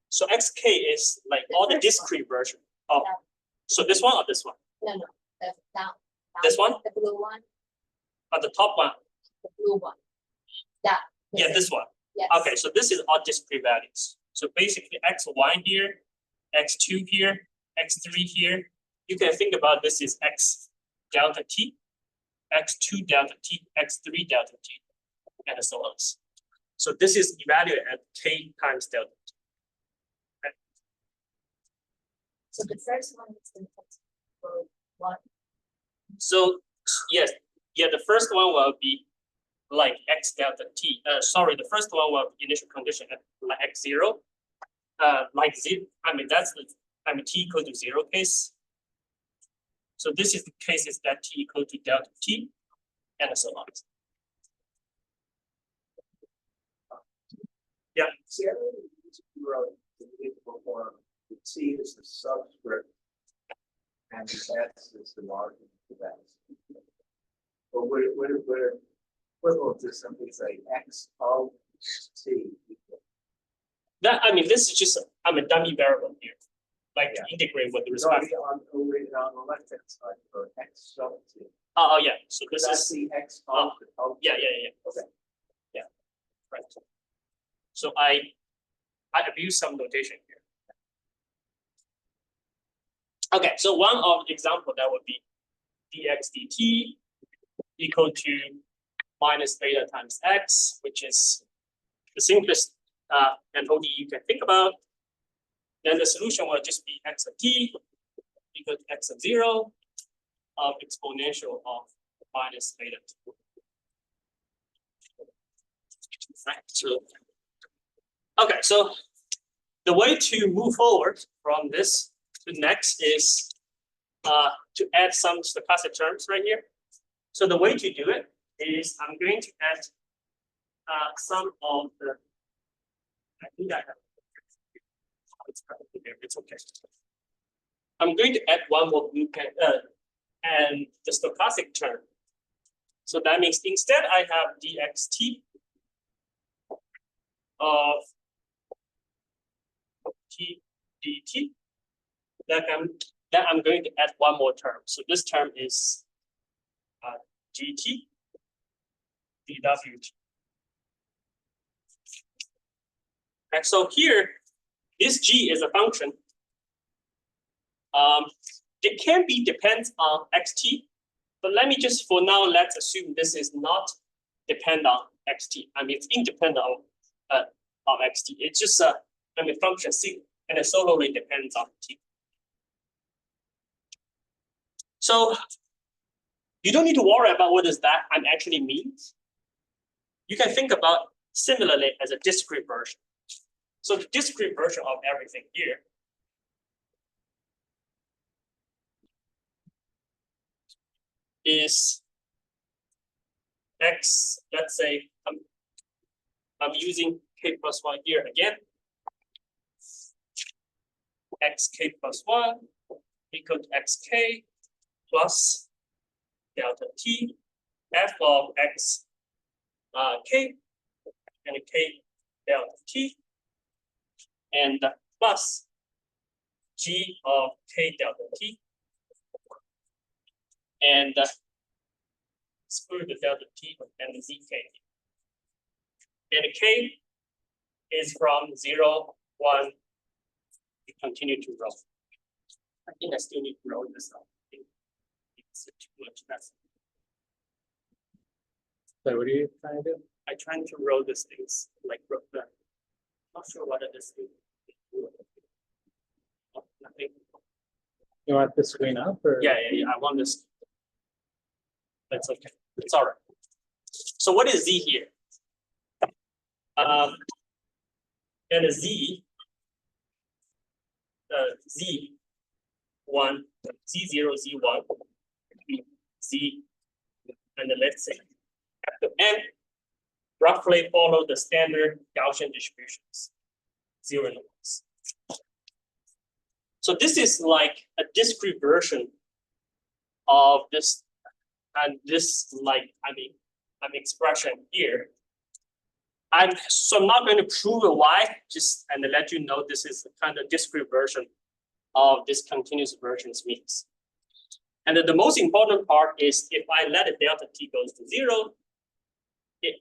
So xk is like all the discrete version of. So this one or this one? No, that's down. This one? The blue one. Or the top one? The blue one. That. Yeah, this one. Yes. Okay, so this is all discrete values. So basically x1 here, x2 here, x3 here. You can think about this is x delta t, x2 delta t, x3 delta t, and so on. So this is evaluated at k times delta t. Okay. So the first one is the for one. So yes, yeah, the first one will be like x delta t. Sorry, the first one will be initial condition at like x0. Like z, I mean that's the t equal to 0 case. So this is the cases that t equal to delta t, and so on. Yeah. T is the subscript, and the S is the margin of that. But what will just simply say X of T? That I mean, this is just a dummy variable here, like to integrate with the respect. On the left hand side for X sub T. Oh yeah. So this That's is the X of yeah. Okay. Yeah. Right. So I abuse some notation here. Okay, so one of the example that would be dx dt equal to minus beta times x, which is the simplest and ODE you can think about. Then the solution will just be x of t equal to x of 0 of exponential of minus beta t. Right. So, okay, so the way to move forward from this to next is to add some stochastic terms right here. So the way to do it is I'm going to add some of the. I think I have. It's probably there. It's okay. I'm going to add one more group and the stochastic term. So that means instead I have dxt of t dt. That I'm going to add one more term. So this term is gt dwt. And so here, this g is a function. It can be depends on xt, but let me just for now let's assume this is not depend on xt. I mean it's independent of xt. It's just a function c, and it solely depends on t. So you don't need to worry about what does that actually means. You can think about similarly as a discrete version. So the discrete version of everything here is x, let's say I'm using k plus 1 here again. Xk plus 1 equal to xk plus delta t f of x k and k delta t and plus g of k delta t and screw the delta t and the zk. And k is from 0, 1, you continue to roll. I think I still need to roll this up. It's too much mess. So what are you trying to do? I trying to roll these things like roll the. Not sure what it is. Oh, nothing. You want the screen up or? Yeah. I want this. That's okay. It's all right. So what is z here? And a z. Z1, Z0, Z1, Z, and let's say n roughly follow the standard Gaussian distributions, 0 and 1s. So this is like a discrete version of this, and this like expression here. I'm not going to prove why, just and let you know this is a kind of discrete version of this continuous versions means. And the most important part is if I let a delta t goes to 0,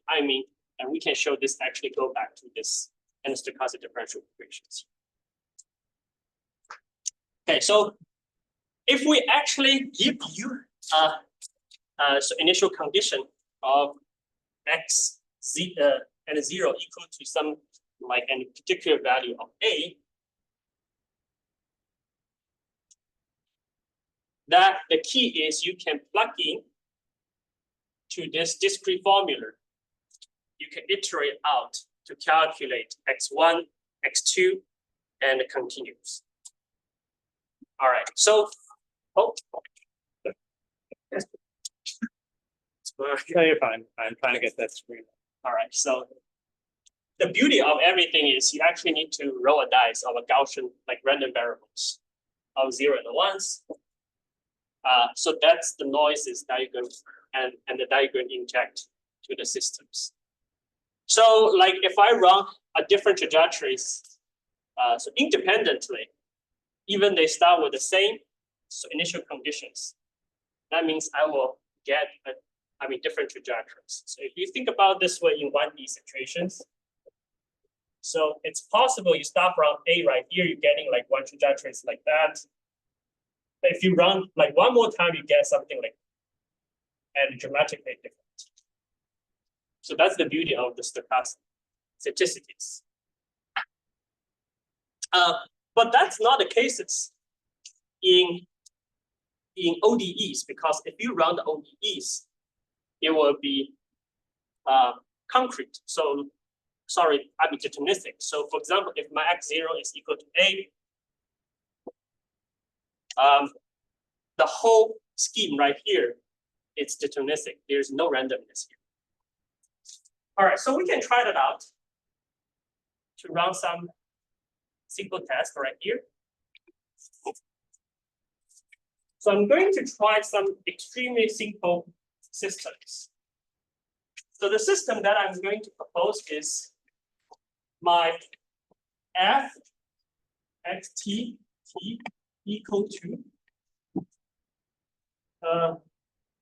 and we can show this actually go back to this and stochastic differential equations. Okay, so if we actually give you so initial condition of x and 0 equal to some like any particular value of a, that the key is you can plug in to this discrete formula. You can iterate out to calculate x1, x2, and it continues. All right, so No, you're fine. I'm trying to get that screen. all right, so the beauty of everything is you actually need to roll a dice of a Gaussian, like random variables of 0 and 1s. So that's the noises that you're going and that you're going to inject to the systems. So like if I run a different trajectories, so independently, even they start with the same initial conditions, that means I will get different trajectories. So if you think about this way in 1D situations, so it's possible you start from A right here, you're getting like one trajectories like that. But if you run like one more time, you get something like and dramatically different. So that's the beauty of the stochasticities. But that's not the cases in ODEs, because if you run the ODEs, it will be concrete. So sorry, deterministic. So for example, if my x0 is equal to a, the whole scheme right here, it's deterministic. There's no randomness here. All right, so we can try that out to run some simple test right here. So I'm going to try some extremely simple systems. So the system that I'm going to propose is my f xt t equal to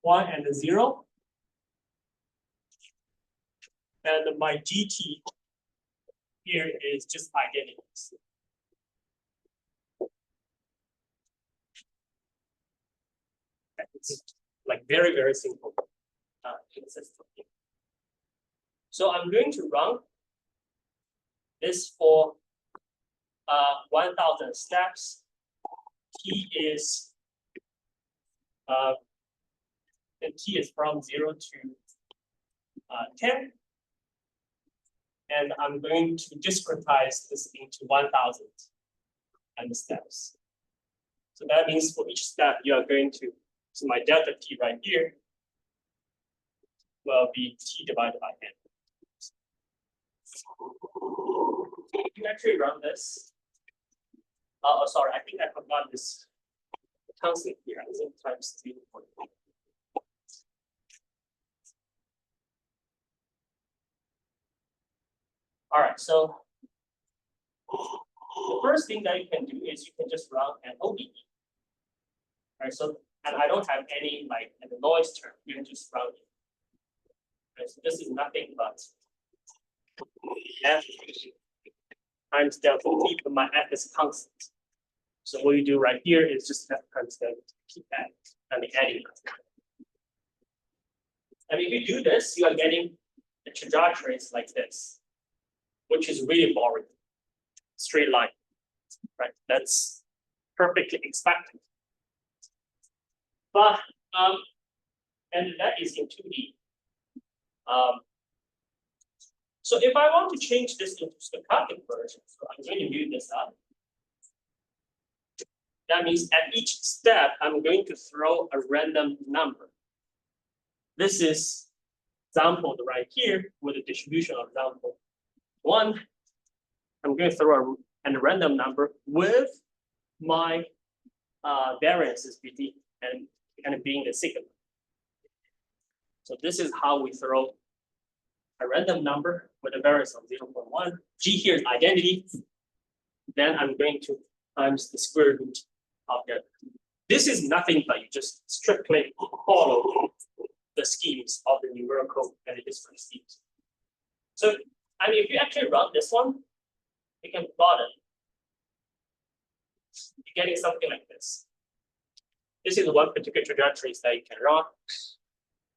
1 and 0, and my gt here is just identities. It's like very, very simple system. So I'm going to run this for 1,000 steps. T is T is from 0 to 10. And I'm going to discretize this into 1,000 and the steps. So that means for each step, you are going to, so my delta t right here will be t divided by n. You can actually run this. Oh, sorry, I think I forgot this constant here. I think times 3. All right, so the first thing that you can do is you can just run an ODE. Right, so and I don't have any like the noise term. You can just run it. Right, so this is nothing but f times delta t, but my f is constant. So what you do right here is just f constant, keep that, and the adding. And if you do this, you are getting the trajectories like this, which is really boring. Straight line, right? That's perfectly expected. But and that is in 2D. So if I want to change this into stochastic version, so I'm going to move this up. That means at each step, I'm going to throw a random number. This is example right here with the distribution of example 1. I'm going to throw a random number with my variances BD and being the sigma. So this is how we throw a random number with a variance of 0.1. G here is identity. Then I'm going to times the square root of that. This is nothing but you just strictly follow the schemes of the numerical and the different schemes. So, I mean, if you actually run this one, you can plot it. You're getting something like this. This is one particular trajectory that you can run,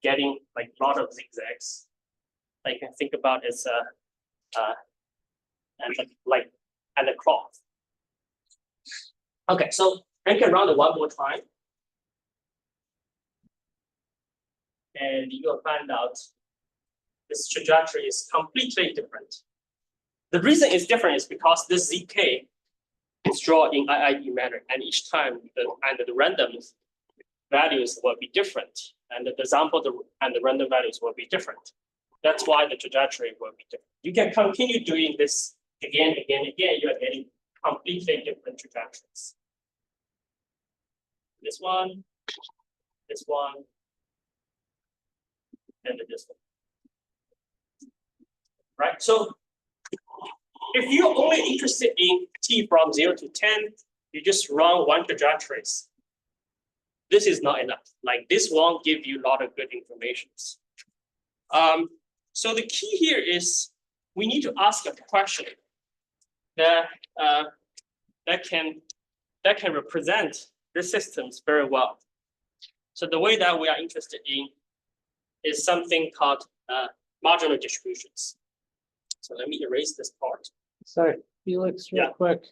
getting like a lot of zigzags. That you can think about as and a cloth. Okay, so I can run it one more time. And you'll find out this trajectory is completely different. The reason it's different is because this ZK is drawn in IID manner, and each time the random values will be different, and the sample and the random values will be different. That's why the trajectory will be different. You can continue doing this again. You are getting completely different trajectories. This one, and this one. Right? So if you're only interested in t from 0 to 10, you just run one trajectories. This is not enough. Like this won't give you a lot of good information. So the key here is we need to ask a question that can represent the systems very well. So the way that we are interested in is something called marginal distributions. So let me erase this part. Sorry, Felix, real Yeah. quick.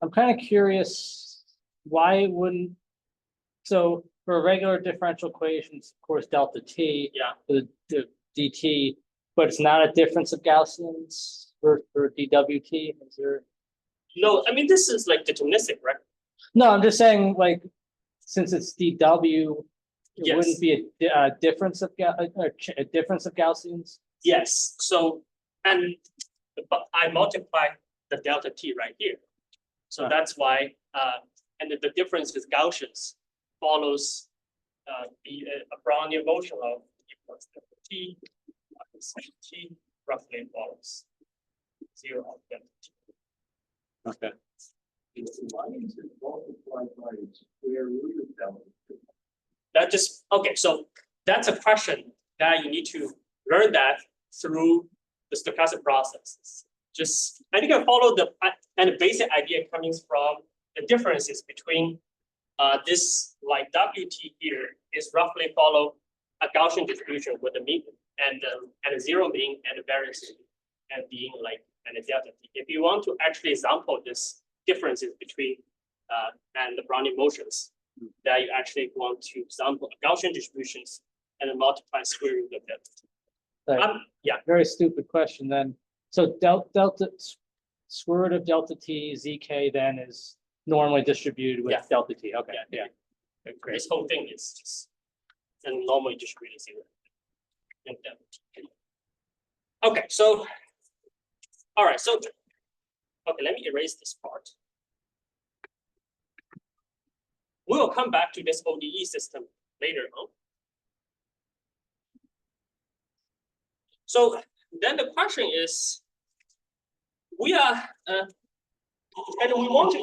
I'm kind of curious, why wouldn't, so for regular differential equations, of course, delta t, Yeah. the dt, but it's not a difference of Gaussians for dwt? Is there? No, I mean, this is like deterministic, right? No, I'm just saying, like, since it's dw, it Yes. wouldn't be a difference of a difference of Gaussians. Yes. So, but I multiply the delta t right here. So that's why, and the difference with Gaussians follows the Brownian motion of e plus delta t minus t roughly follows 0 of delta t. Okay. Why is it multiplied by the square root of delta? That just, okay, so that's a question that you need to learn that through the stochastic processes. Just, and you can follow the basic idea coming from the differences between this like Wt here is roughly follow a Gaussian distribution with a mean and a zero mean and a variance and being like and a delta t. If you want to actually sample this differences between and the Brownian motions, that you actually want to sample Gaussian distributions and then multiply square root of delta t. Right. Yeah. Very stupid question then. So delta square root of delta t zk then is normally distributed with Yeah. delta t. Okay. Yeah. This whole thing is just and normally distributed zero and delta t. Okay, so all right, so okay, let me erase this part. We will come back to this ODE system later on. So then the question is, we are and we want to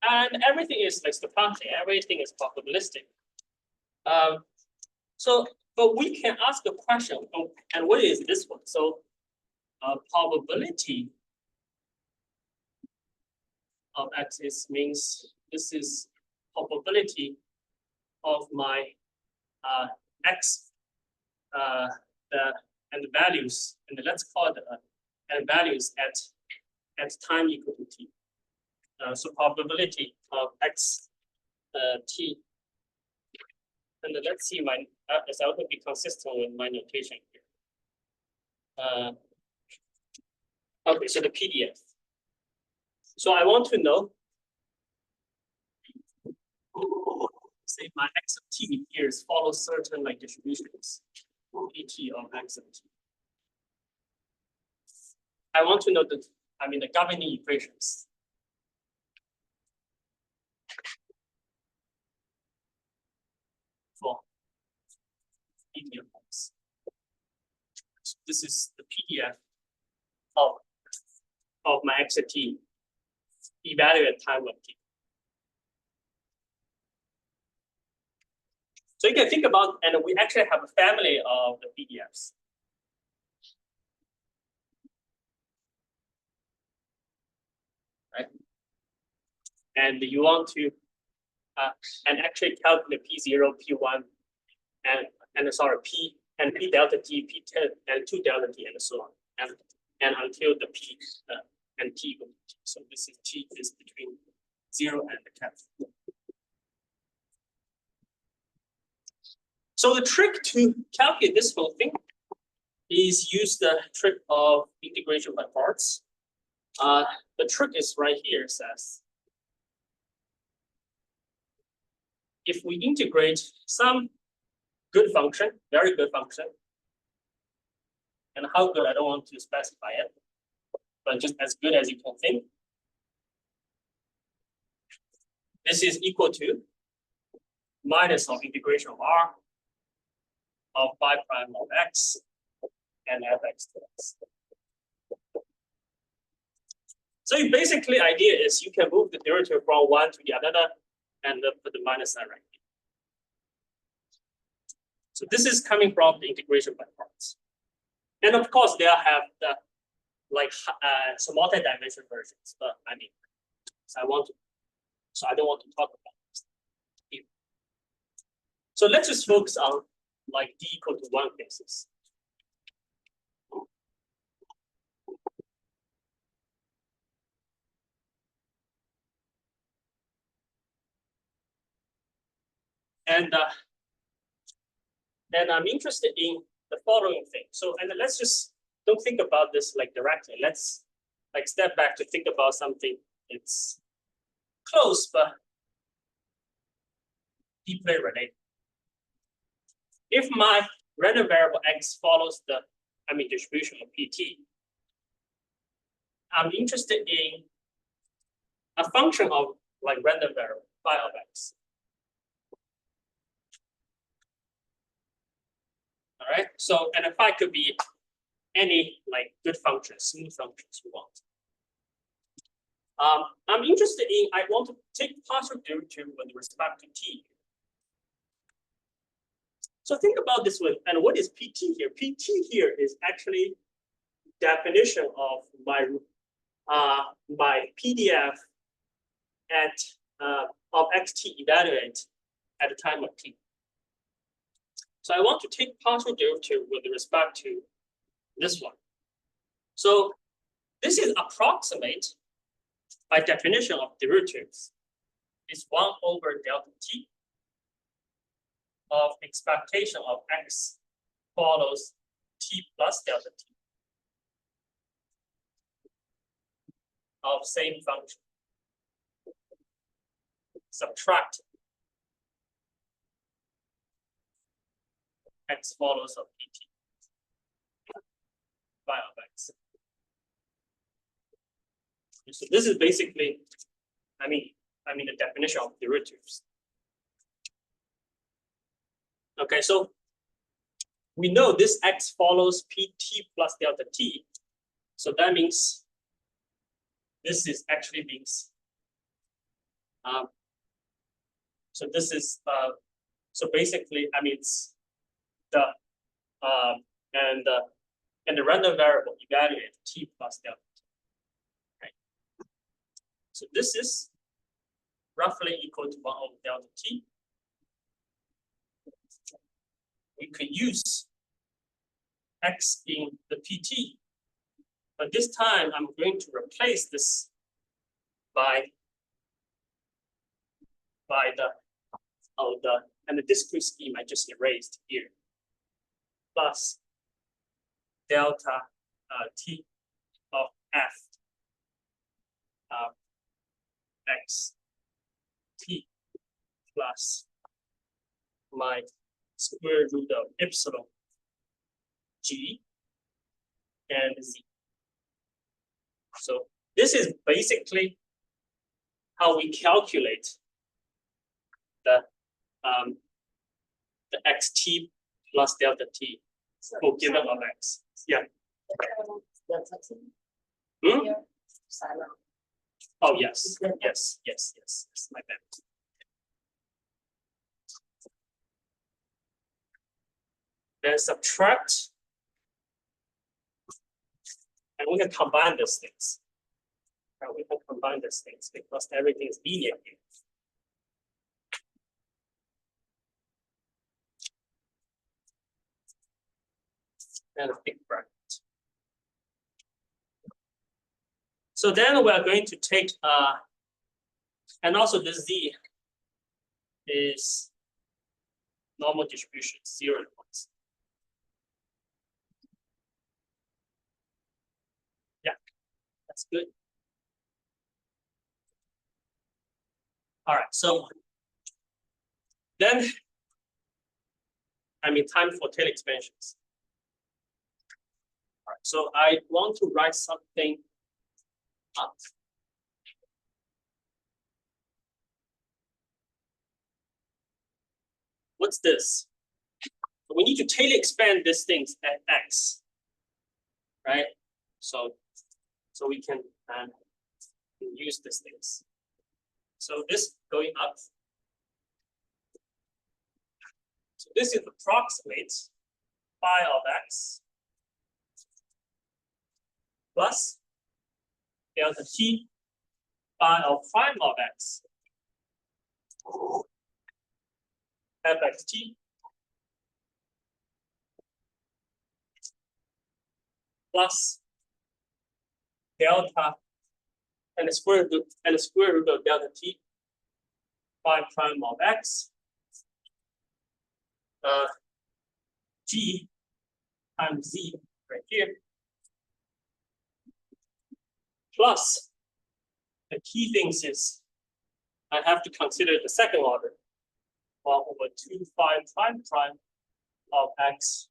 and everything is like stochastic, everything is probabilistic. So, but we can ask a question, oh, and what is this one? So, probability of x means this is probability of my x and the values, and let's call it and values at time equal to t. So probability of x t, and let's see my as I will be consistent with my notation here. Okay, so the PDF. So I want to know, say my x of t here is follows certain like distributions, et of x of t. I want to know the governing equations. For et of x. So this is the PDF of my x at t evaluate time of t. So you can think about, and we actually have a family of the PDFs. Right? And you want to and actually calculate P0, P1, and sorry, P and P delta T, P10, and 2 delta T, and so on. And until the P and T go to T. So this is T is between 0 and the 10th. So the trick to calculate this whole thing is use the trick of integration by parts. The trick is right here, says if we integrate some good function, very good function, and how good I don't want to specify it, but just as good as you can think. This is equal to minus of integration of r of phi prime of x and fx to x. So basically, idea is you can move the derivative from one to the other and put the minus sign right here. So this is coming from the integration by parts. And of course, they have the some multi-dimensional versions, but I mean, so I don't want to talk about this here. So let's just focus on like d equal to 1 cases. And I'm interested in the following thing. So, and let's just don't think about this like directly. Let's like step back to think about something it's close but deeply related. If my random variable x follows the distribution of PT, I'm interested in a function of like random variable phi of x. All right. So, and phi could be any like good functions, smooth functions we want. I'm interested in, I want to take partial derivative with respect to t. So think about this one. And what is PT here? PT here is actually definition of my my PDF at of xt evaluate at the time of t. So I want to take partial derivative with respect to this one. So this is approximate by definition of derivatives is 1 over delta t of expectation of x follows t plus delta t of same function. Subtract x follows of pt phi of x. So this is basically, the definition of derivatives. Okay, so we know this x follows pt plus delta t. So that means this is actually means so this is so basically it's the and the random variable evaluate t plus delta t. Right. So this is roughly equal to 1 over delta t. We could use x in the pt, but this time I'm going to replace this by the discrete scheme I just erased here, plus delta t of f x t plus my square root of epsilon g and z. So this is basically how we calculate the xt plus delta t for given of x. Yeah. Delta t. Hmm? Here, silent. Oh, yes, yes, my bad. Then subtract. And we can combine these things. We can combine these things because everything is linear here. And a big bracket. So then we are going to take and also this z is normal distribution, 0 and 1. Yeah, that's good. All right, so then time for tail expansions. All right, so I want to write something up. What's this? We need to tail expand these things at x, right? So we can use these things. So this going up. So this is approximate phi of x plus delta t phi of prime of x fxt plus delta and the square root of delta t phi prime of x g times z right here plus the key things is I have to consider the second order 1/2 phi prime of x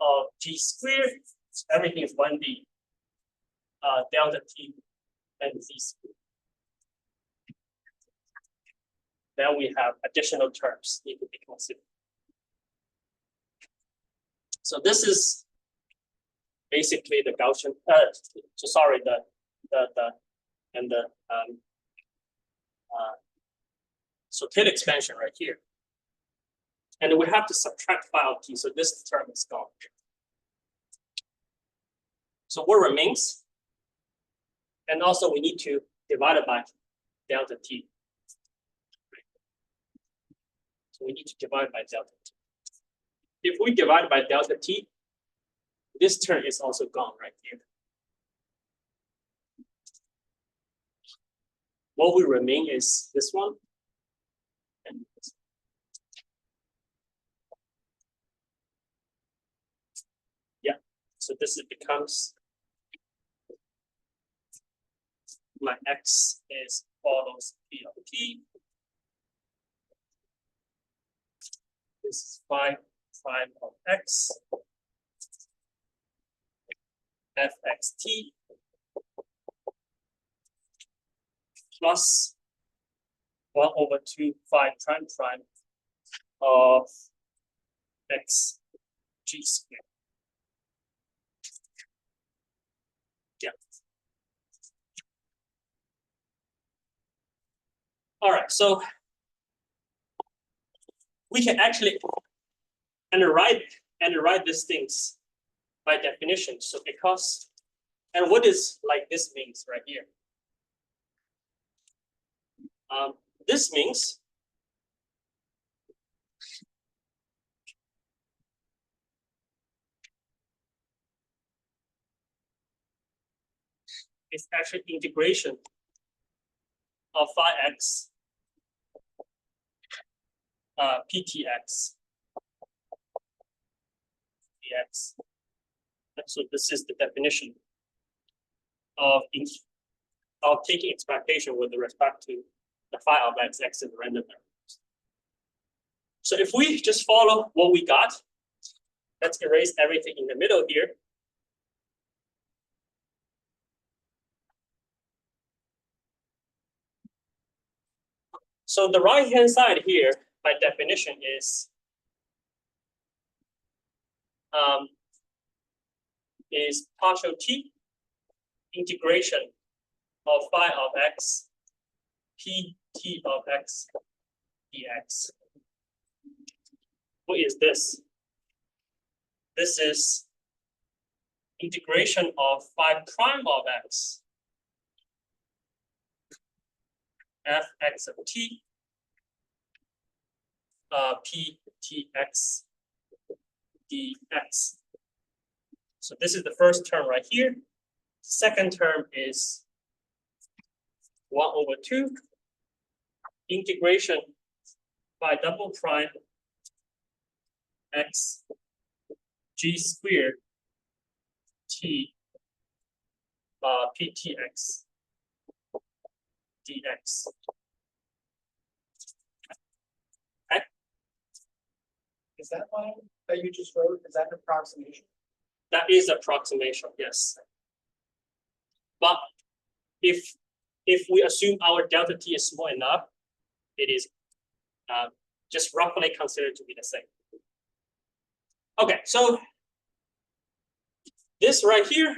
of g squared. Everything is 1d delta t and z squared. Then we have additional terms need to be considered. So this is basically the Gaussian. So tail expansion right here, and we have to subtract phi of t. So this term is gone. So what remains? And also we need to divide it by delta t. So we need to divide by delta t. If we divide by delta t, this term is also gone right here. What will remain is this one and this one. Yeah, so this becomes my x is follows p of t. This is phi prime of x fxt plus 1/2 phi prime of x g squared. Yeah. All right, so we can actually write these things by definition. So because and what is like this means right here? This means it's actually integration of phi x ptx dx. So this is the definition of taking expectation with respect to the phi of x in random variables. So if we just follow what we got, let's erase everything in the middle here. So the right hand side here, by definition, is partial t integration of phi of x p t of x dx. What is this? This is integration of phi prime of x fx of t p t x dx. So this is the first term right here. Second term is 1/2 integration by double prime x g squared t ptx dx. Is that line that you just wrote, is that an approximation? That is approximation, yes. But if we assume our delta t is small enough, it is just roughly considered to be the same. Okay, so this right here,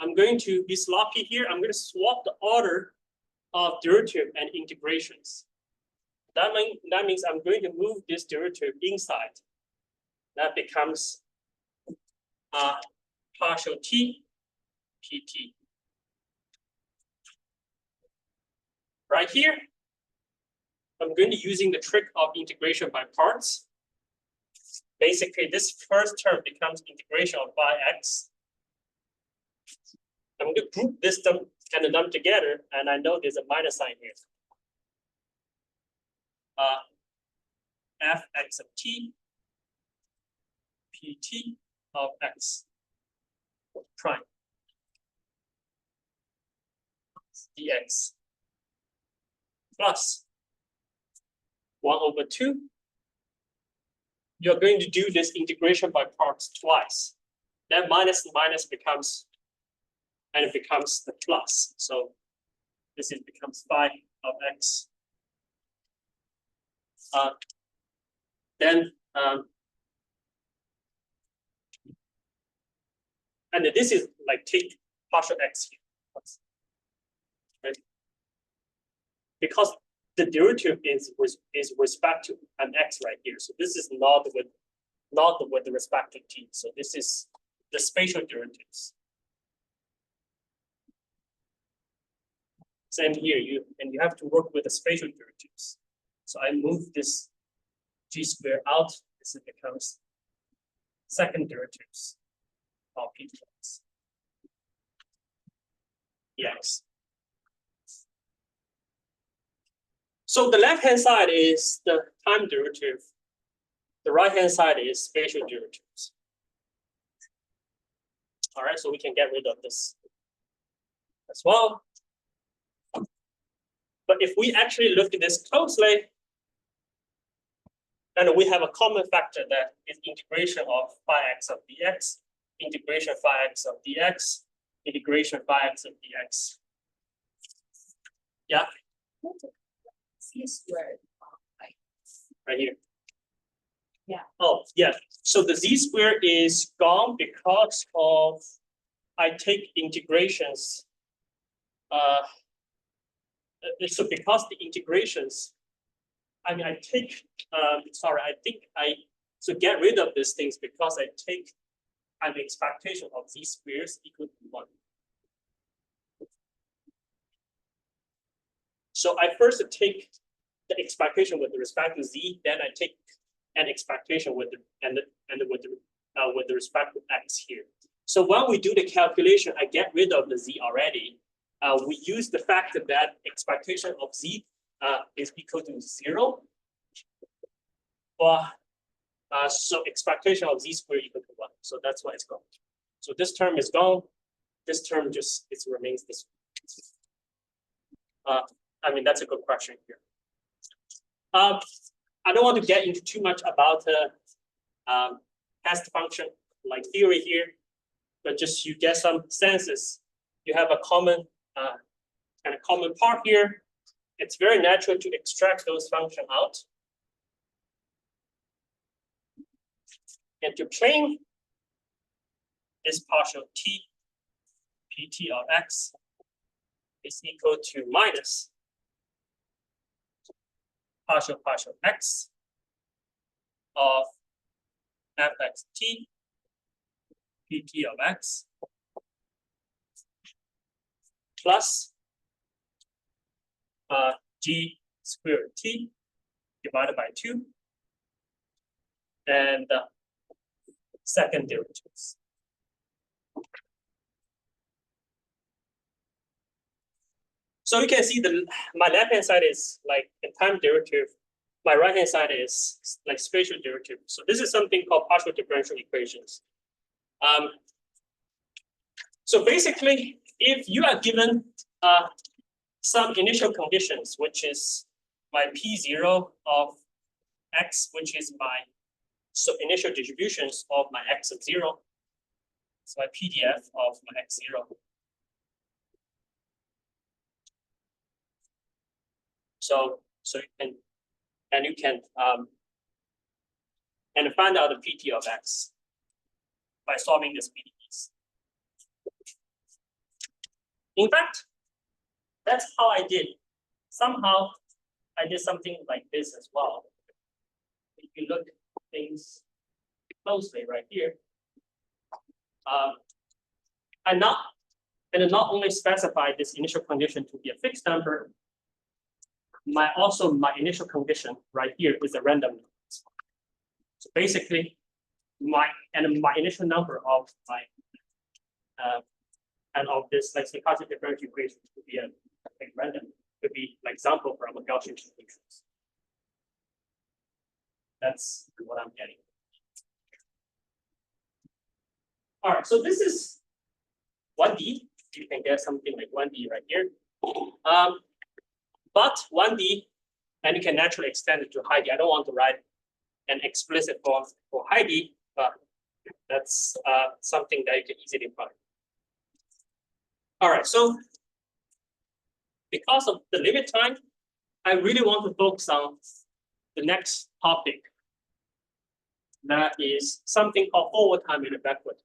I'm going to be sloppy here. I'm going to swap the order of derivative and integrations. That means I'm going to move this derivative inside. That becomes partial t pt. Right here, I'm going to using the trick of integration by parts. Basically, this first term becomes integration of phi x. I'm going to group this them together, and I know there's a minus sign here. Fx of t pt of x prime dx plus 1/2. You're going to do this integration by parts twice. That minus becomes, and it becomes the plus. So this becomes phi of x. Then and this is like take partial x here, right? Because the derivative is with respect to an x right here. So this is not with respect to t. So this is the spatial derivatives. Same here, you have to work with the spatial derivatives. So I move this g squared out. This becomes second derivatives of px dx. So the left-hand side is the time derivative. The right-hand side is spatial derivatives. All right, so we can get rid of this as well. But if we actually look at this closely, and we have a common factor that is integration of phi x of dx, integration phi x of dx, integration phi x of dx. Yeah. C squared. Right here. Yeah. Oh, yeah. So the z squared is gone because of I take integrations. So because the integrations, I mean, I take. Sorry, I think so get rid of these things because I take an expectation of z squares equal to 1. So I first take the expectation with respect to z, then I take an expectation with respect to x here. So when we do the calculation, I get rid of the z already. We use the fact that expectation of z is equal to 0. So expectation of z squared equal to 1. So that's why it's gone. So this term is gone. This term just remains this. I mean, that's a good question here. I don't want to get into too much about test function like theory here, but just you get some senses. You have a common common part here. It's very natural to extract those functions out and to plane this partial t pt of x is equal to minus partial x of fxt pt of x plus g squared t divided by 2 and second derivatives. So you can see my left hand side is like a time derivative. My right hand side is like spatial derivative. So this is something called partial differential equations. So basically, if you are given some initial conditions, which is my p0 of x, which is my initial distributions of my x of 0, it's my PDF of my x0. So you can find out the PT of x by solving this PDEs. In fact, that's how I did. Somehow I did something like this as well. If you look at things closely right here, I not only specify this initial condition to be a fixed number, my initial condition right here is a random number. So basically, my initial number of my and of this like stochastic differential equation would be a random, could be like example from a Gaussian distributions. That's what I'm getting. All right, so this is 1D. You can get something like 1D right here. But 1D, and you can naturally extend it to high D. I don't want to write an explicit form for high D, but that's something that you can easily find. All right, so because of the limit time, I really want to focus on the next topic. That is something called forward time and backward.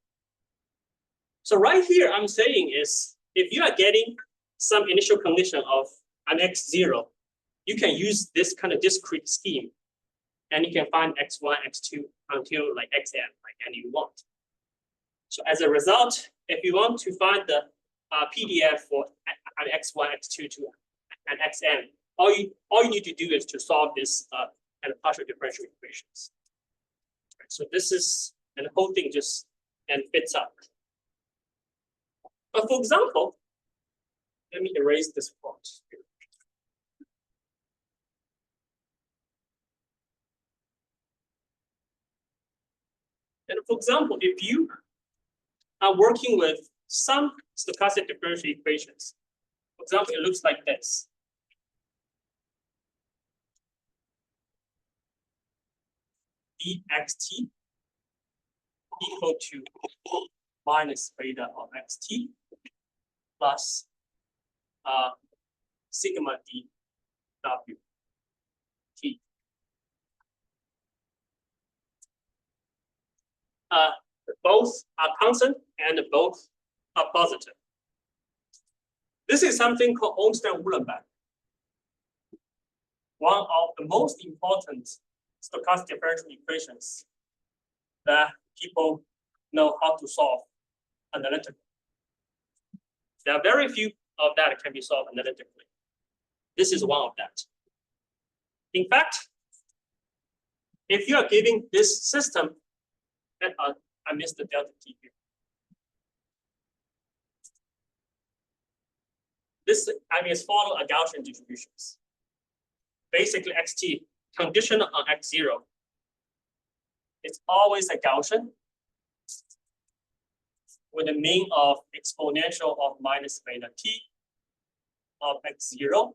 So right here, I'm saying is if you are getting some initial condition of an x0, you can use this kind of discrete scheme, and you can find x1, x2 until like xn, like any you want. So as a result, if you want to find the PDF for an x1, x2 to an xn, all you need to do is to solve this and partial differential equations. So this is, and the whole thing just fits up. But for example, let me erase this part. And for example, if you are working with some stochastic differential equations, for example, it looks like this. dxt equal to minus beta of xt plus sigma d w t. Both are constant and both are positive. This is something called Olmsted-Uhlenbeck, one of the most important stochastic differential equations that people know how to solve analytically. There are very few of that can be solved analytically. This is one of that. In fact, if you are giving this system, and I missed the delta t here. This is follow a Gaussian distributions. Basically, xt conditional on x0. It's always a Gaussian with a mean of exponential of minus beta t of x0.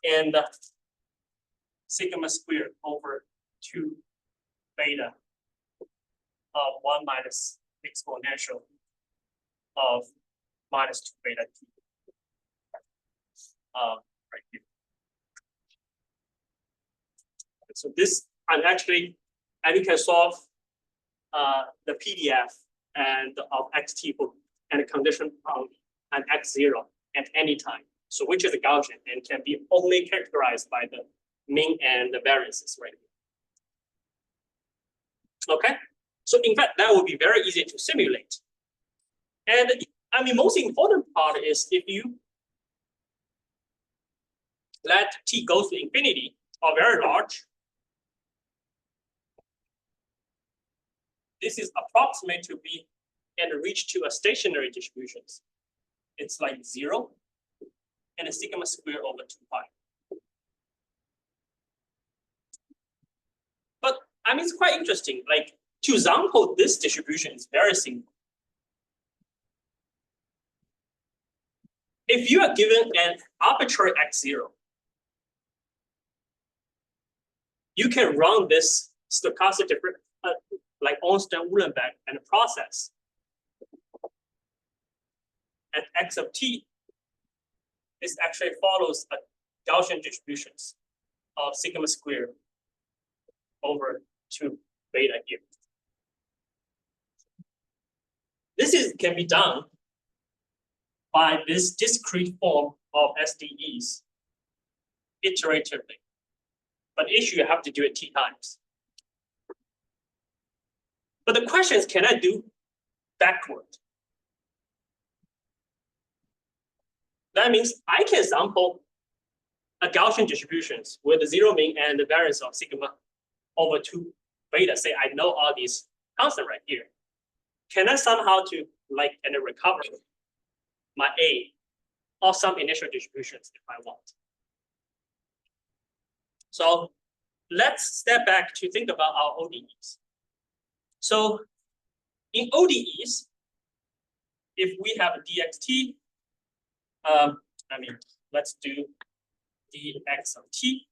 And sigma squared over 2 beta of 1 minus exponential of minus 2 beta t. Right here. So this, and actually and you can solve the PDF and of xt for and condition on an x0 at any time. So which is a Gaussian and can be only characterized by the mean and the variances right here. Okay, so in fact that would be very easy to simulate. And I mean, most important part is if you let t go to infinity or very large, this is approximate to be and reach to a stationary distributions. It's like 0 and a sigma square over 2 pi. But I mean, it's quite interesting. Like to example, this distribution is very simple. If you are given an arbitrary x0, you can run this stochastic difference like Ornstein-Uhlenbeck and process at x of t. This actually follows a Gaussian distributions of sigma square over 2 beta here. This can be done by this discrete form of SDEs iteratively. But issue you have to do it t times. But the question is, can I do backward? That means I can sample a Gaussian distributions with the 0 mean and the variance of sigma over 2 beta. Say I know all these constants right here. Can I somehow to like and recover my A or some initial distributions if I want? So let's step back to think about our ODEs. So in ODEs, if we have a dxt, let's do dx of t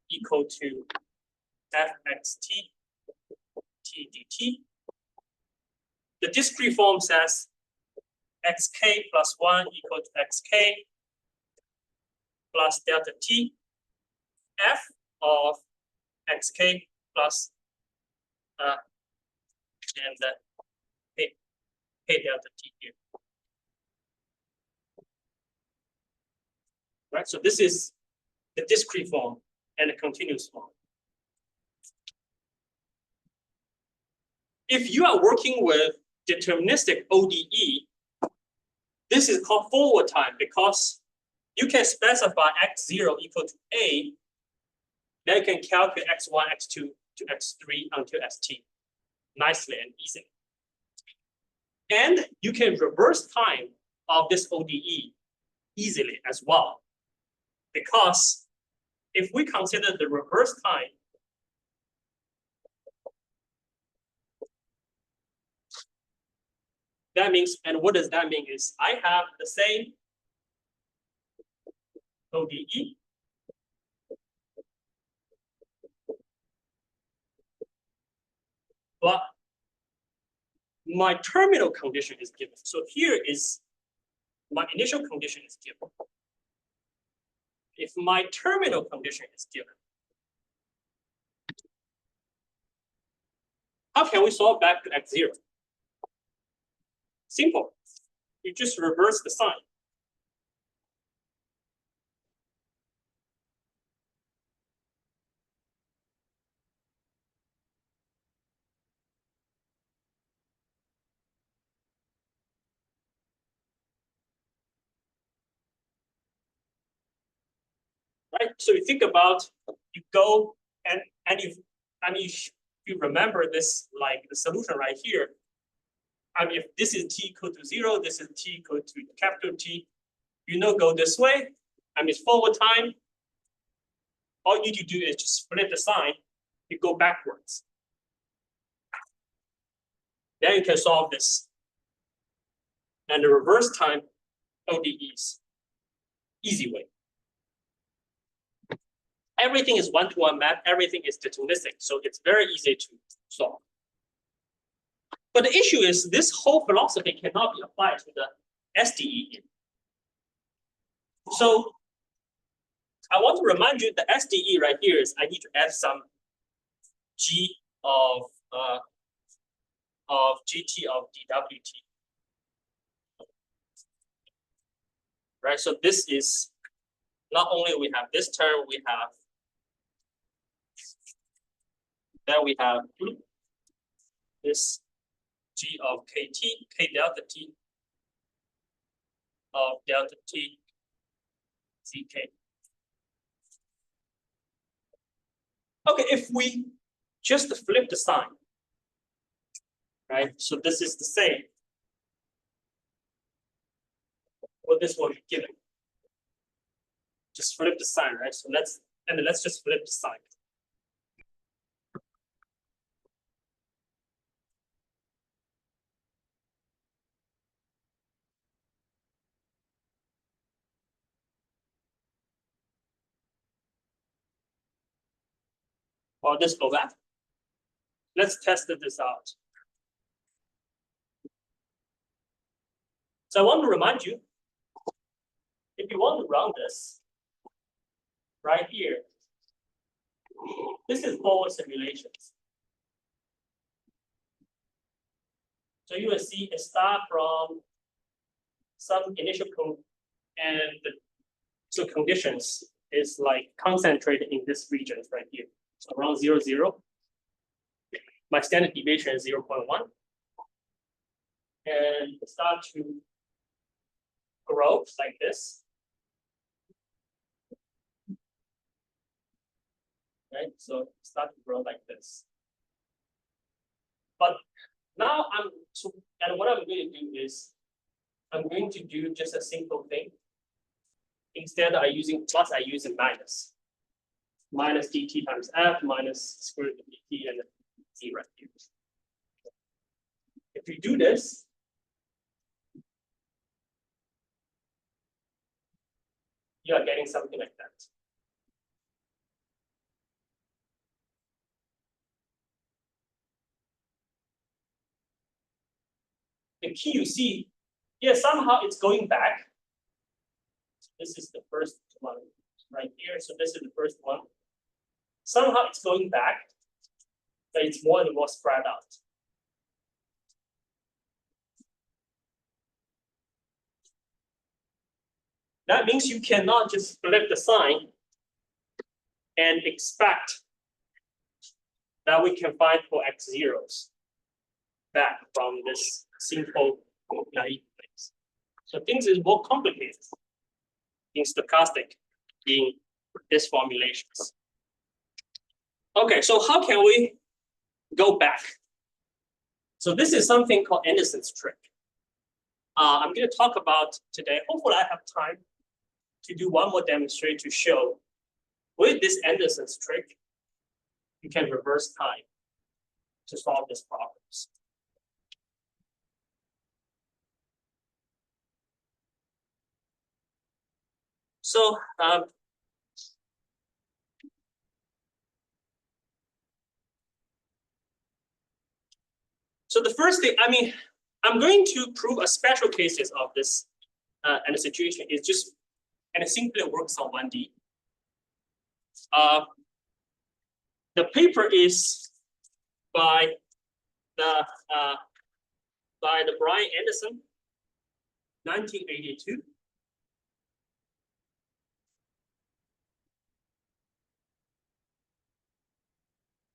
equal to fxt t dt. The discrete form says xk plus 1 equal to xk plus delta t f of xk plus and k delta t here. Right, so this is the discrete form and the continuous form. If you are working with deterministic ODE, this is called forward time because you can specify x0 equal to a, then you can calculate x1, x2 to x3 until st nicely and easily. And you can reverse time of this ODE easily as well. Because if we consider the reverse time, that means, and what does that mean is I have the same ODE but my terminal condition is given. So here is my initial condition is given. If my terminal condition is given, how can we solve back to x0? Simple. You just reverse the sign. Right? So you think about, you go and you remember this, like the solution right here. I mean, if this is t equal to 0, this is t equal to capital T, go this way. I mean, it's forward time. All you need to do is just split the sign, you go backwards. Then you can solve this. And the reverse time ODEs, easy way. Everything is one-to-one map, everything is deterministic, so it's very easy to solve. But the issue is this whole philosophy cannot be applied to the SDE. So I want to remind you the SDE right here is I need to add some G of GT of dWt. Right, so this is not only we have this term, we have this G of KT, K delta T of delta T ZK. Okay, if we just flip the sign, right? So this is the same. Well, this will be given. Just flip the sign, right? So let's just flip the sign. Or just go back. Let's test this out. So I want to remind you, if you want to run this right here, this is forward simulations. So you will see it start from some initial code, and so conditions is like concentrated in this region right here. So around 0, 0. My standard deviation is 0.1. And start to grow like this. Right? So start to grow like this. But now and what I'm going to do is I'm going to do just a simple thing. Instead of using plus, I use a minus. Minus dt times f minus square root of dt and z right here. If you do this, you are getting something like that. The key you see, yeah, somehow it's going back. This is the first one right here. So this is the first one. Somehow it's going back, but it's more and more spread out. That means you cannot just flip the sign and expect that we can find for x zeros back from this simple naive things. So things is more complicated in stochastic in these formulations. Okay, so how can we go back? So this is something called Anderson's trick. I'm going to talk about today. Hopefully, I have time to do one more demonstration to show with this Anderson's trick, you can reverse time to solve these problems. So the first thing, I mean, I'm going to prove a special cases of this and the situation is just, and it simply works on 1D. The paper is by the Brian Anderson, 1982.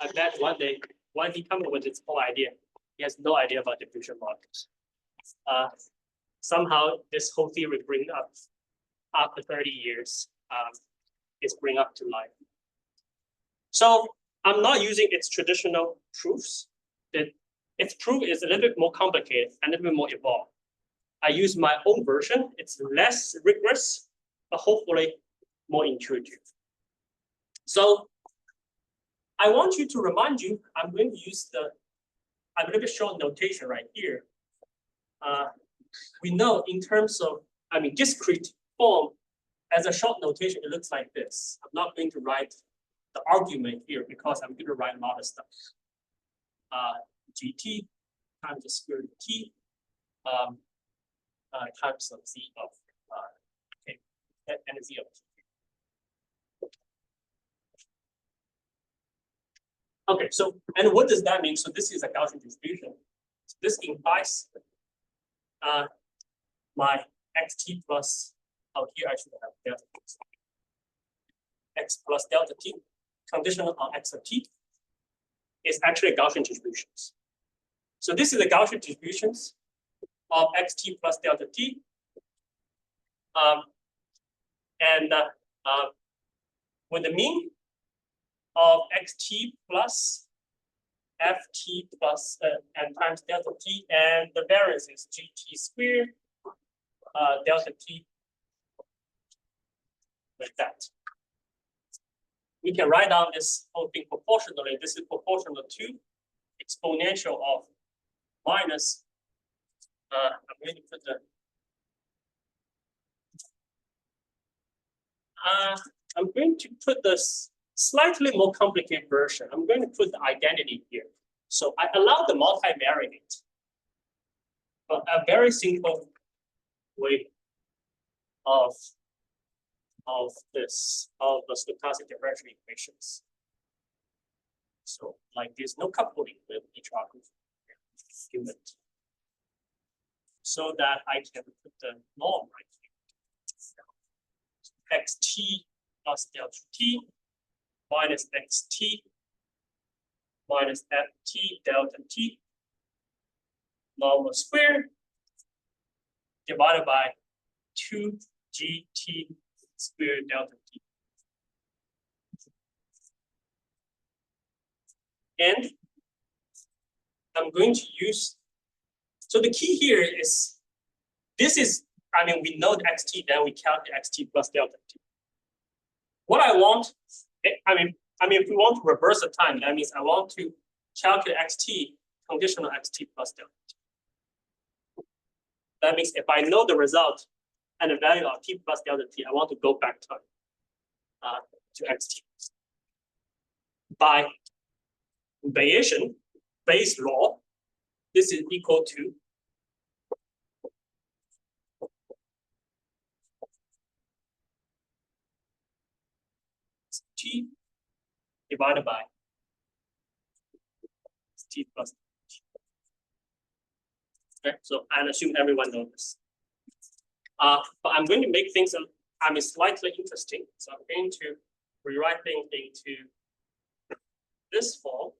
I bet one day, when he comes up with his whole idea, he has no idea about diffusion models. Somehow this whole theory bring up after 30 years, is bring up to life. So I'm not using its traditional proofs. Its proof is a little bit more complicated and a little bit more evolved. I use my own version. It's less rigorous, but hopefully more intuitive. So I want you to remind you, I'm going to use a little bit short notation right here. We know in terms of, discrete form, as a short notation, it looks like this. I'm not going to write the argument here because I'm going to write a lot of stuff. GT times the square root of T times of Z of K and Z of T. Okay, so and what does that mean? So this is a Gaussian distribution. So this implies my xt plus, oh, here I should have delta x plus delta t conditional on x of t is actually a Gaussian distributions. So this is a Gaussian distributions of xt plus delta t. With the mean of xt plus ft plus and times delta t, and the variance is gt squared delta t, like that. We can write down this whole thing proportionally. This is proportional to exponential of minus. I'm going to put the. I'm going to put this slightly more complicated version. I'm going to put the identity here. So I allow the multivariate, but a very simple way of the stochastic differential equations. So like there's no coupling with each other, given, so that I can put the norm right here. Xt plus delta t minus xt minus ft delta t normal squared divided by 2gt squared delta t. And I'm going to use, so the key here is, this is, I mean, we know the xt, then we calculate xt plus delta t. What I want, I mean, if we want to reverse the time, that means I want to calculate xt conditional xt plus delta t. That means if I know the result and the value of t plus delta t, I want to go back to xt. By Bayes law, this is equal to t divided by t plus t. Okay, so I assume everyone knows this. But I'm going to make things slightly interesting. So I'm going to rewrite things into this form.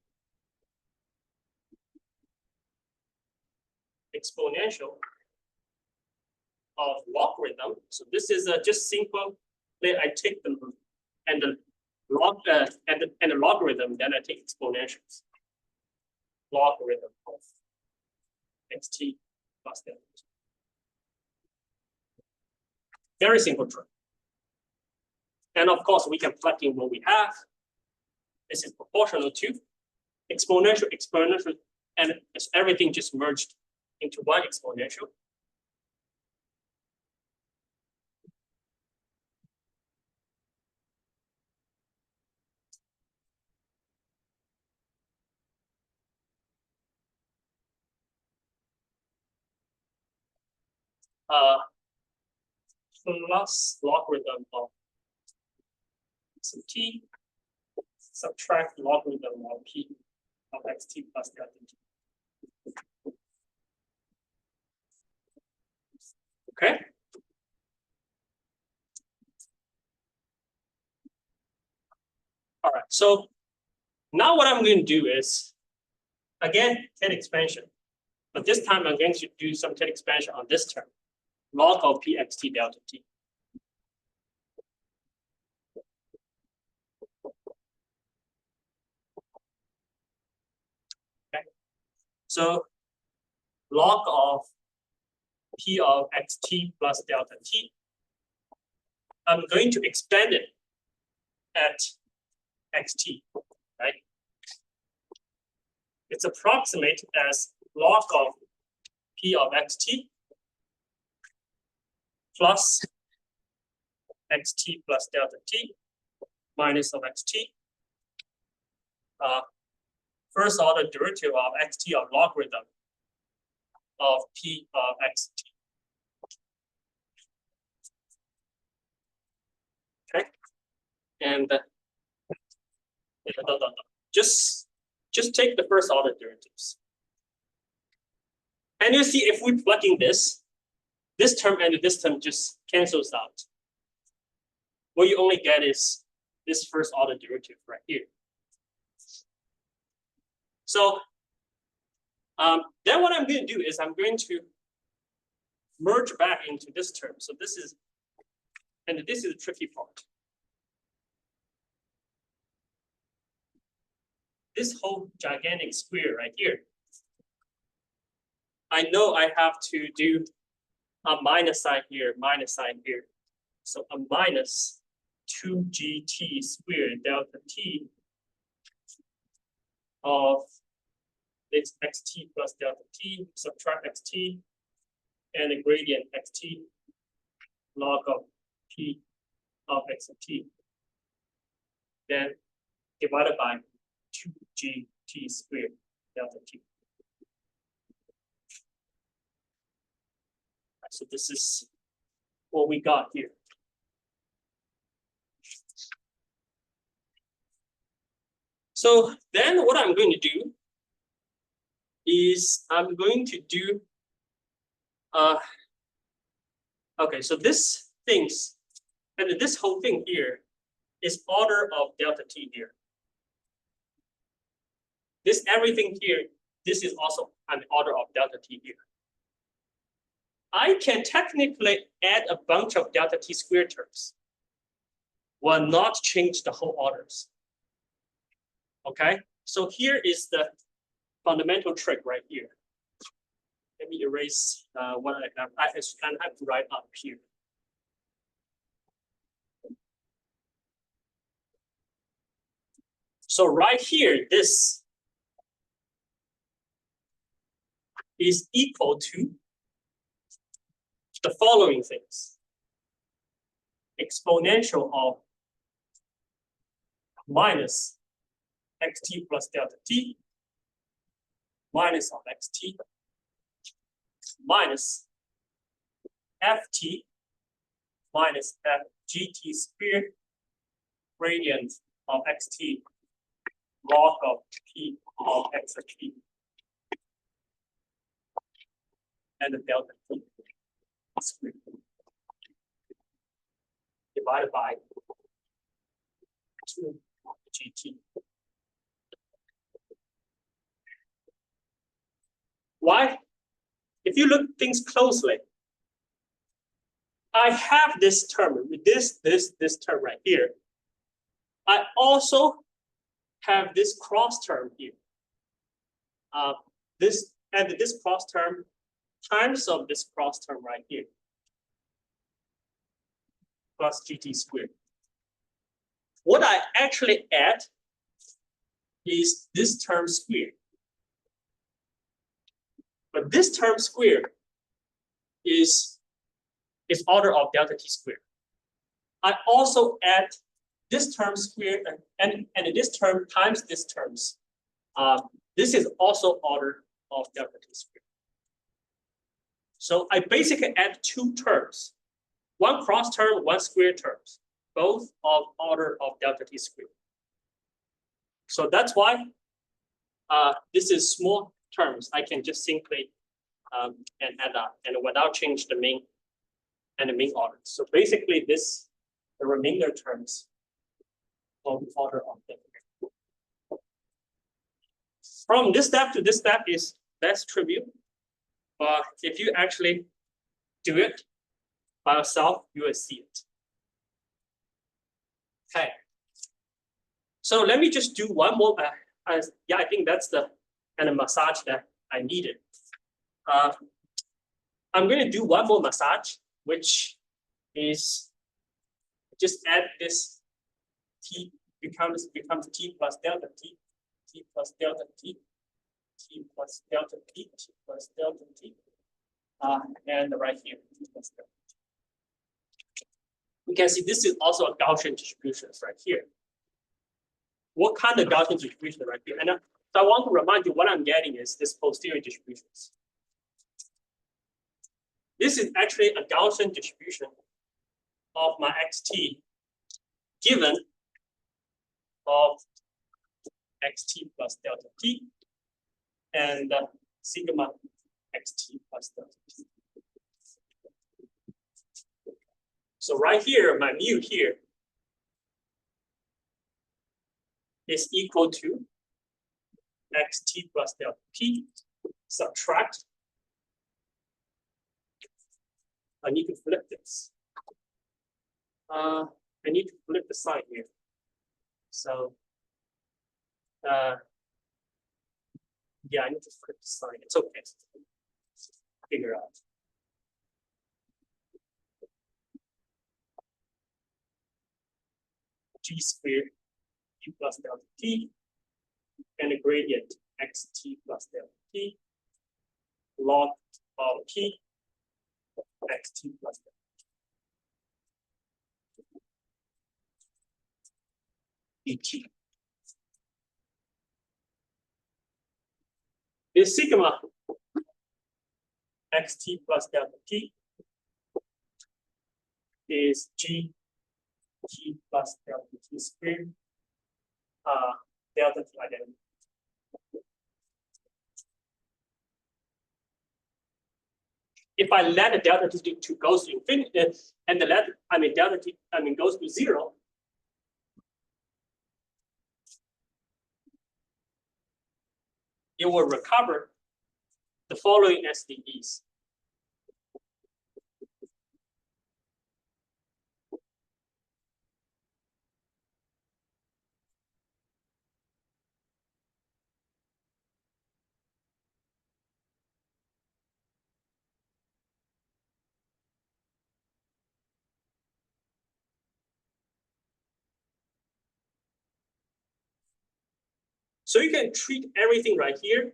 Exponential of logarithm. So this is just simple. Then I take the and the log and the logarithm. Then I take exponentials. Logarithm of xt plus delta. Very simple trick. And of course, we can plug in what we have. This is proportional to exponential, and everything just merged into one exponential. Plus logarithm of some t, subtract logarithm of p of xt plus delta t. Okay. All right. So now what I'm going to do is, again, Ted expansion. But this time I'm going to do some Ted expansion on this term, log of p xt delta t. Okay. So log of p of xt plus delta t. I'm going to expand it at xt, right? It's approximate as log of p of xt plus xt plus delta t minus of xt. First order derivative of xt of logarithm of p of xt. Okay, and just just take the first order derivatives. And you see if we plug in this term and this term just cancels out. What you only get is this first order derivative right here. So then what I'm going to do is I'm going to merge back into this term. So this is the tricky part. This whole gigantic square right here, I know I have to do a minus sign here, minus sign here. So a minus 2gt squared delta t of this xt plus delta t, subtract xt, and the gradient xt log of p of xt. Then divided by 2gt squared delta t. So this is what we got here. So then what I'm going to do is I'm going to do, okay, so this things, and this whole thing here is order of delta t here. This everything here, this is also an order of delta t here. I can technically add a bunch of delta t squared terms, will not change the whole orders. Okay, so here is the fundamental trick right here. Let me erase what I have. I kind of have to write up here. So right here, this is equal to the following things. Exponential of minus xt plus delta t minus of xt minus ft minus fgt squared gradient of xt log of p of xt and the delta t squared divided by 2gt. Why? If you look things closely, I have this term, this term right here. I also have this cross term here. This cross term times of this cross term right here, plus gt squared. What I actually add is this term squared. But this term squared is order of delta t squared. I also add this term squared and this term times this terms. This is also order of delta t squared. So I basically add two terms, one cross term, one square terms, both of order of delta t squared. So that's why this is small terms. I can just simply and add up and without change the main order. So basically this, the remainder terms of order of delta. From this step to this step is less trivial. But if you actually do it by yourself, you will see it. Okay. So let me just do one more. Yeah, I think that's the kind of massage that I needed. I'm going to do one more massage, which is just add this t becomes t plus delta t, t plus delta t, t plus delta t, t plus delta t, and right here t plus delta t. You can see this is also a Gaussian distribution right here. What kind of Gaussian distribution right here? And so I want to remind you what I'm getting is this posterior distributions. This is actually a Gaussian distribution of my xt given of xt plus delta t, and sigma xt plus delta t. So right here, my mu here is equal to xt plus delta t, subtract. I need to flip this. I need to flip the sign here. So, yeah, I need to flip the sign. It's okay. Figure out. G squared t plus delta t, and the gradient xt plus delta t, log of t, xt plus delta. Dt. This sigma xt plus delta t is g t plus delta t squared, delta t identity. If I let the delta t to goes to infinity, and the delta t goes to 0, it will recover the following SDEs. So you can treat everything right here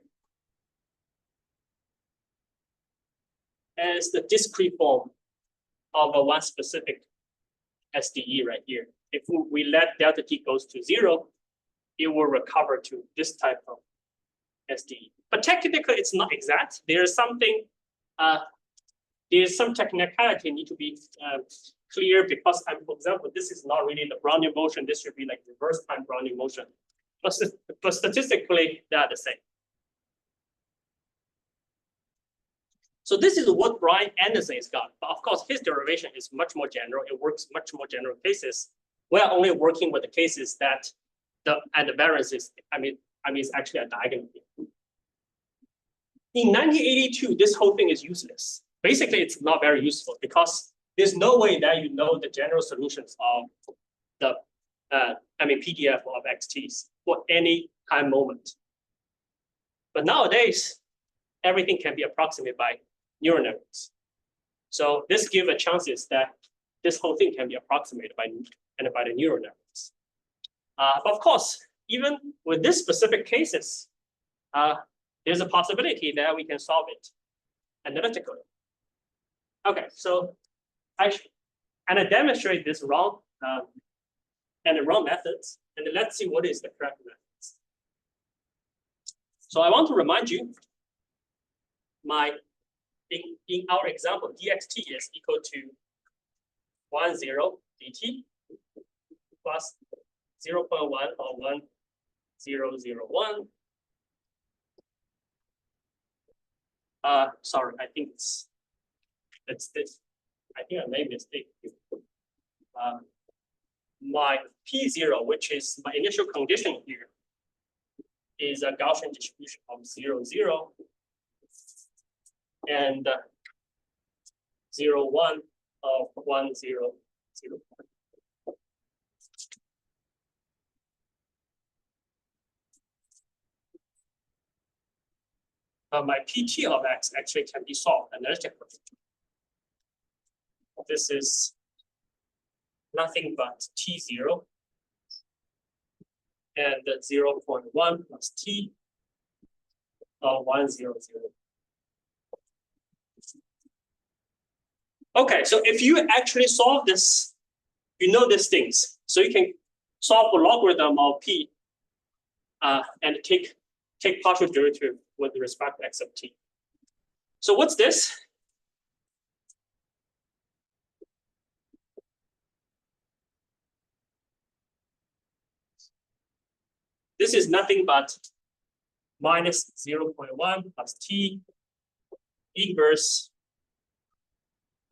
as the discrete form of a one specific SDE right here. If we let delta t goes to 0, it will recover to this type of SDE. But technically, it's not exact. There's something, there's some technicality need to be clear because, for example, this is not really the Brownian motion. This should be like reverse time Brownian motion. But statistically, they are the same. So this is what Brian Anderson has got. But of course, his derivation is much more general. It works much more general cases. We're only working with the cases that the variance is, it's actually a diagonal. In 1982, this whole thing is useless. Basically, it's not very useful because there's no way that you know the general solutions of the PDF of XTs for any time moment. But nowadays, everything can be approximated by neural networks. So this gives a chances that this whole thing can be approximated by the neural networks. But of course, even with this specific cases, there's a possibility that we can solve it analytically. Okay, so I demonstrate this wrong and the wrong methods, and let's see what is the correct methods. So I want to remind you, in our example, dxt is equal to 10 dt plus 0.1 or 1001. Sorry, I think it's this. I think I made a mistake. My P0, which is my initial condition here, is a Gaussian distribution of 0, 0, and 0, 1 of 1, 0, 0. My PT of X actually can be solved analytically. This is nothing but T0 and 0.1 plus T of 1, 0, 0. Okay, so if you actually solve this, you know these things. So you can solve the logarithm of P and take partial derivative with respect to X of T. So what's this? this is nothing but minus 0.1 plus t inverse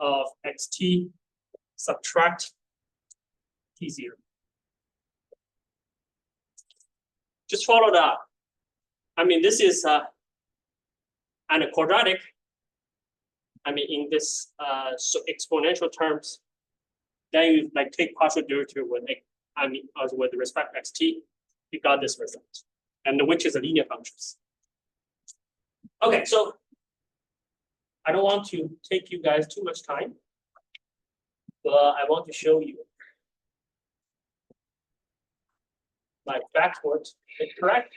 of xt subtract t0. Just follow that. I mean, this is and a quadratic. I mean, in this so exponential terms, then you like take partial derivative with with respect to xt, you got this result, and which is a linear functions. Okay, so I don't want to take you guys too much time, but I want to show you my backward correct.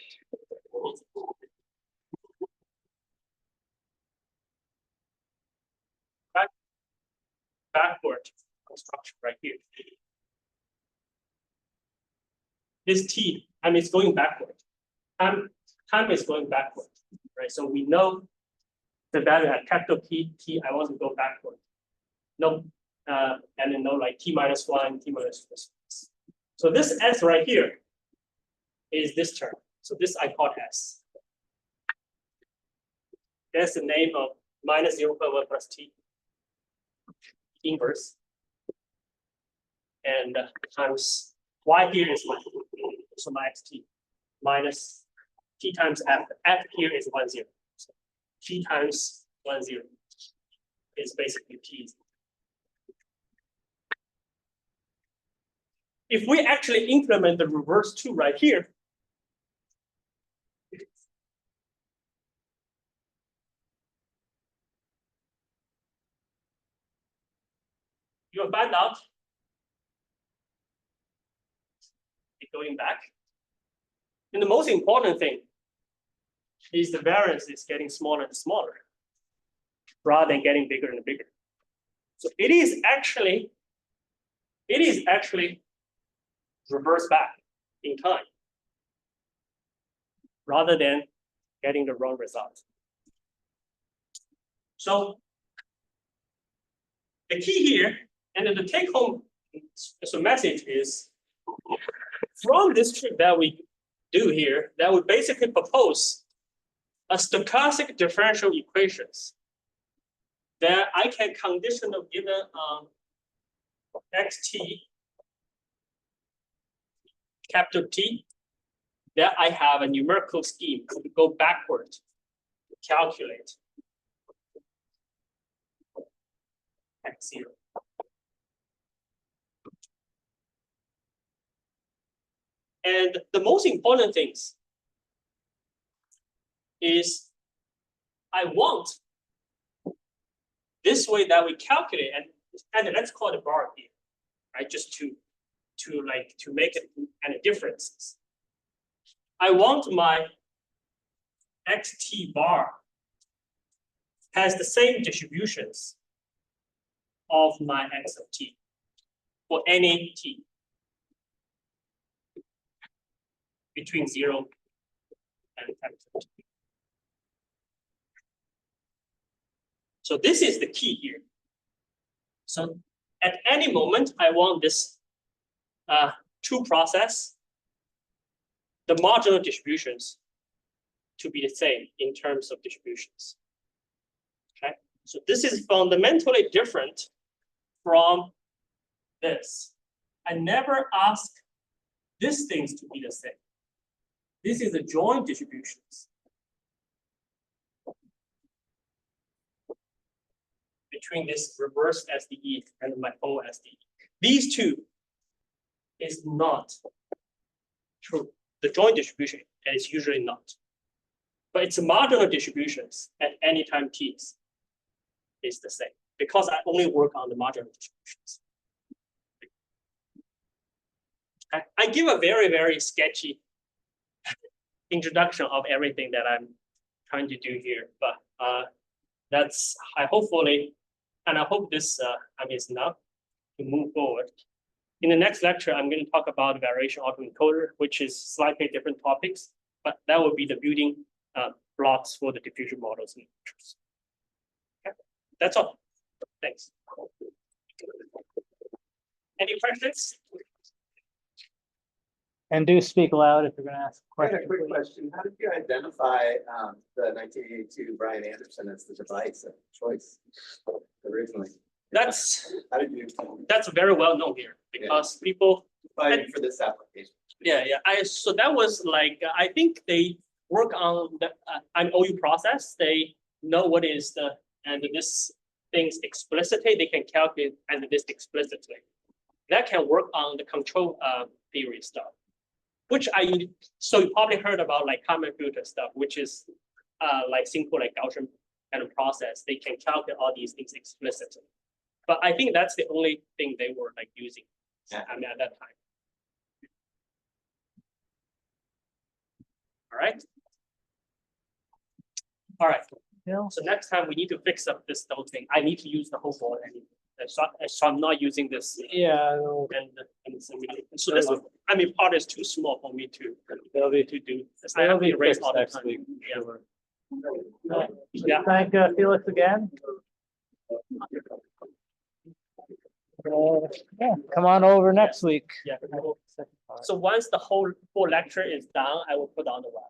Backward construction right here. This t, I mean, it's going backward. Time is going backward, right? So we know the value at capital T, I want to go backward. No, and then no, like t minus 1, t minus 2. So this s right here is this term. So this I call s. That's the name of minus 0.1 plus t inverse. And times y here is 1. So my xt minus t times f. F here is 1, 0. So t times 1, 0 is basically t. If we actually implement the reverse 2 right here, you'll find out going back. And the most important thing is the variance is getting smaller and smaller rather than getting bigger and bigger. So it is actually reverse back in time rather than getting the wrong result. So the key here, and then the take home message is from this trick that we do here, that we basically propose a stochastic differential equations that I can conditional given xt capital T, that I have a numerical scheme to go backward to calculate x0. And the most important things is I want this way that we calculate, and let's call it bar here, right? Just to make it any differences. I want my xt bar has the same distributions of my x of t for any t between 0 and 10. So this is the key here. So at any moment, I want this true process, the marginal distributions to be the same in terms of distributions. Okay, so this is fundamentally different from this. I never ask these things to be the same. This is a joint distributions between this reverse SDE and my own SDE. These two is not true. The joint distribution is usually not. But its marginal distributions at any time t is the same because I only work on the marginal distributions. I give a very, very sketchy introduction of everything that I'm trying to do here, but that's I hope this is enough to move forward. In the next lecture, I'm going to talk about variation autoencoder, which is slightly different topics, but that will be the building blocks for the diffusion models in features. Okay, that's all. Thanks. Any questions? And do speak loud if you're gonna ask a I had question. a quick question. How did you identify the 1982 Brian Anderson as the device of choice originally? That's How did you very well known here because people. find it for this application? Yeah, so that was like I think they work on the OU process. They know what is the and this things explicitly. They can calculate and this explicitly. That can work on the control theory stuff, which so you probably heard about like common filter stuff, which is like simple like Gaussian kind of process. They can calculate all these things explicitly. But I think that's the only thing they were like using. I mean at that time. All right. All right. Bill? So next time we need to fix up this whole thing. I need to use the whole board anyway. So I'm not using this. Yeah, So this one, I mean, part is too small for me to do. I it'll have to be erase fixed all the next time. week. Yeah. Thank Felix again. Yeah, come on over next week. Yeah. So once the whole lecture is done, I will put on the web.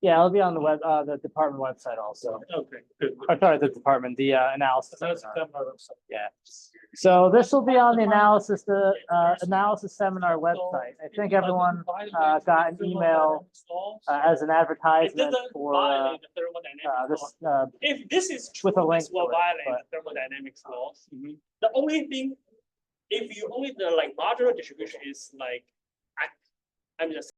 Yeah, it'll be on the web, the department website also. Okay, good. Or sorry, the department, the analysis. Yeah. So this will be on the analysis seminar website. I think everyone got an email as an It advertisement doesn't for violate the thermodynamics law. this. If this is true, with a link this will to it, violate but- the thermodynamics laws. The only thing, if you only the like marginal distribution is like, I'm just